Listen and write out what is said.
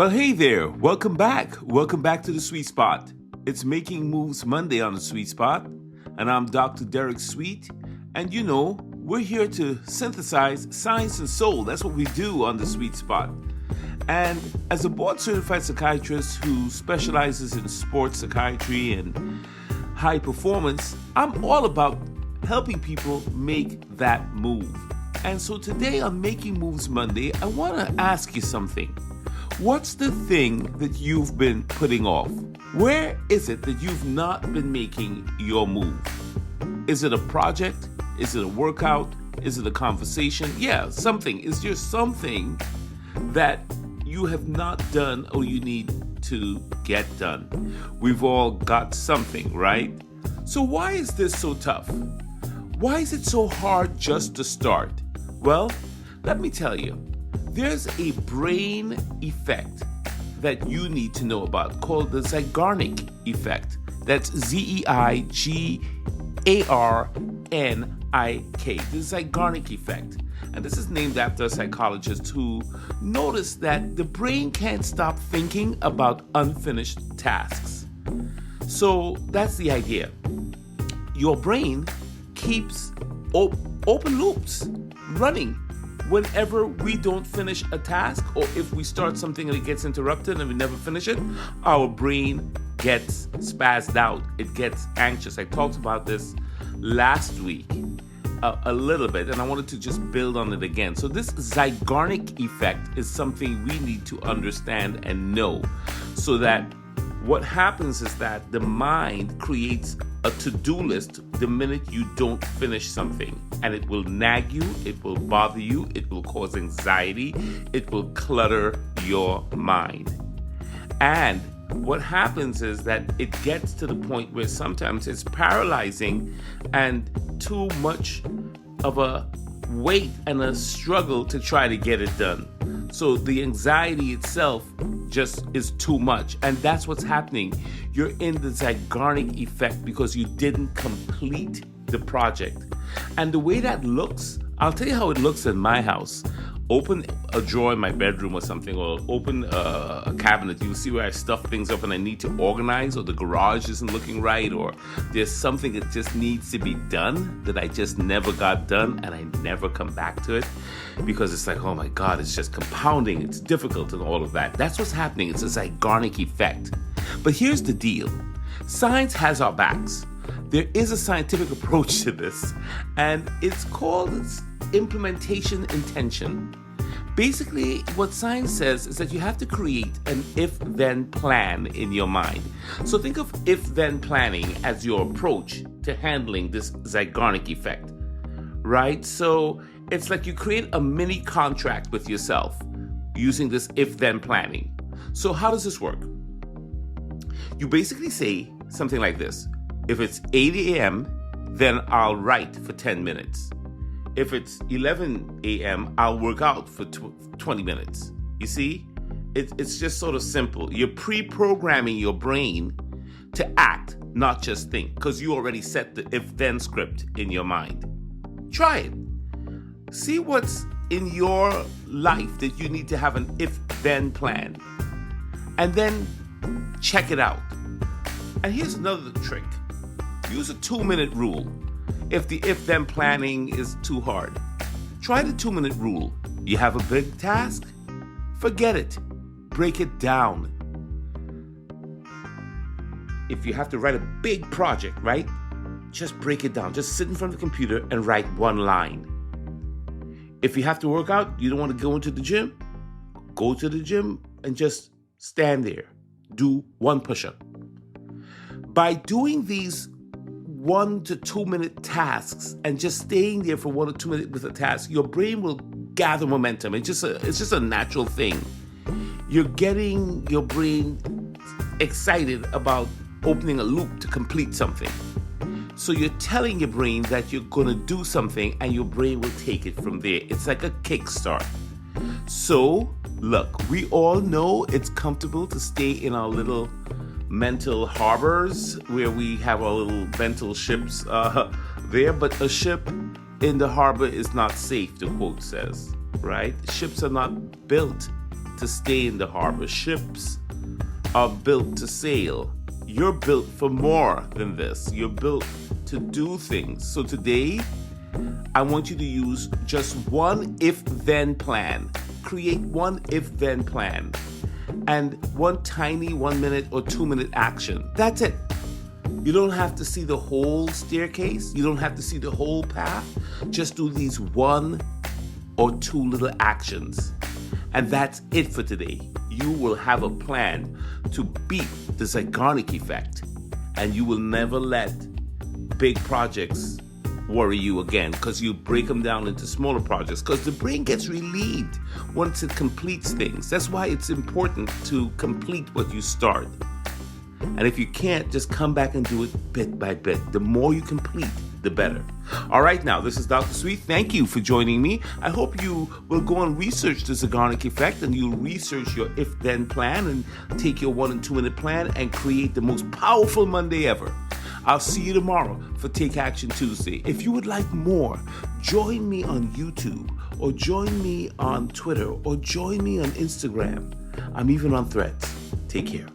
Well, hey there. Welcome back. Welcome back to the Sweet Spot. It's Making Moves Monday on the Sweet Spot, and I'm Dr. Derek Sweet. And you know, we're here to synthesize science and soul. That's what we do on the Sweet Spot. And as a board-certified psychiatrist who specializes in sports psychiatry and high performance, I'm all about helping people make that move. And so today on Making Moves Monday, I want to ask you something. What's the thing that you've been putting off? Where is it that you've not been making your move? Is it a project? Is it a workout? Is it a conversation? Yeah, something. Is there something that you have not done or you need to get done? We've all got something, right? So why is this so tough? Why is it so hard just to start? Well, let me tell you. There's a brain effect that you need to know about called the Zeigarnik Effect. That's Zeigarnik, the Zeigarnik Effect. And this is named after a psychologist who noticed that the brain can't stop thinking about unfinished tasks. So that's the idea. Your brain keeps open loops running. Whenever we don't finish a task, or if we start something and it gets interrupted and we never finish it, our brain gets spazzed out. It gets anxious. I talked about this last week a little bit, and I wanted to just build on it again. So this Zeigarnik effect is something we need to understand and know, so that what happens is that the mind creates a to-do list the minute you don't finish something, and it will nag you, it will bother you, it will cause anxiety, it will clutter your mind. And what happens is that it gets to the point where sometimes it's paralyzing and too much of a weight and a struggle to try to get it done. So the anxiety itself just is too much. And that's what's happening. You're in the Zeigarnik effect because you didn't complete the project. And the way that looks, I'll tell you how it looks in my house. Open a drawer in my bedroom or something, or open a cabinet. You'll see where I stuff things up and I need to organize, or the garage isn't looking right, or there's something that just needs to be done that I just never got done, and I never come back to it because it's like, oh my God, it's just compounding. It's difficult and all of that. That's what's happening. It's a Zeigarnik effect. But here's the deal. Science has our backs. There is a scientific approach to this, and it's called implementation intention. Basically, what science says is that you have to create an if-then plan in your mind. So think of if-then planning as your approach to handling this Zeigarnik effect, right? So it's like you create a mini contract with yourself using this if-then planning. So how does this work? You basically say something like this. If it's 8 a.m., then I'll write for 10 minutes. If it's 11 a.m., I'll work out for 20 minutes. You see? It's just sort of simple. You're pre-programming your brain to act, not just think, because you already set the if-then script in your mind. Try it. See what's in your life that you need to have an if-then plan. And then check it out. And here's another trick. Use a 2-minute rule. If the if-then planning is too hard, try the 2-minute rule. You have a big task? Forget it. Break it down. If you have to write a big project, right? Just break it down. Just sit in front of the computer and write one line. If you have to work out, you don't want to go into the gym? Go to the gym and just stand there. Do one push-up. By doing these 1 to 2 minute tasks and just staying there for 1 or 2 minutes with a task, your brain will gather momentum. It's just a natural thing. You're getting your brain excited about opening a loop to complete something. So you're telling your brain that you're going to do something, and your brain will take it from there. It's like a kickstart. So look, we all know it's comfortable to stay in our little mental harbors where we have our little mental ships there, but a ship in the harbor is not safe, the quote says, right? Ships are not built to stay in the harbor. Ships are built to sail. You're built for more than this. You're built to do things. So today, I want you to use just one if-then plan. Create one if-then plan and one tiny 1 minute or 2 minute action. That's it. You don't have to see the whole staircase. You don't have to see the whole path. Just do these 1 or 2 little actions. And that's it for today. You will have a plan to beat the Zeigarnik Effect, and you will never let big projects worry you again, because you break them down into smaller projects, because the brain gets relieved once it completes things. That's why it's important to complete what you start. And if you can't, just come back and do it bit by bit. The more you complete, the better. All right, now, this is Dr. Sweet. Thank you for joining me. I hope you will go and research the Zeigarnik Effect, and you'll research your if-then plan and take your 1 and 2 minute plan and create the most powerful Monday ever. I'll see you tomorrow for Take Action Tuesday. If you would like more, join me on YouTube, or join me on Twitter, or join me on Instagram. I'm even on Threads. Take care.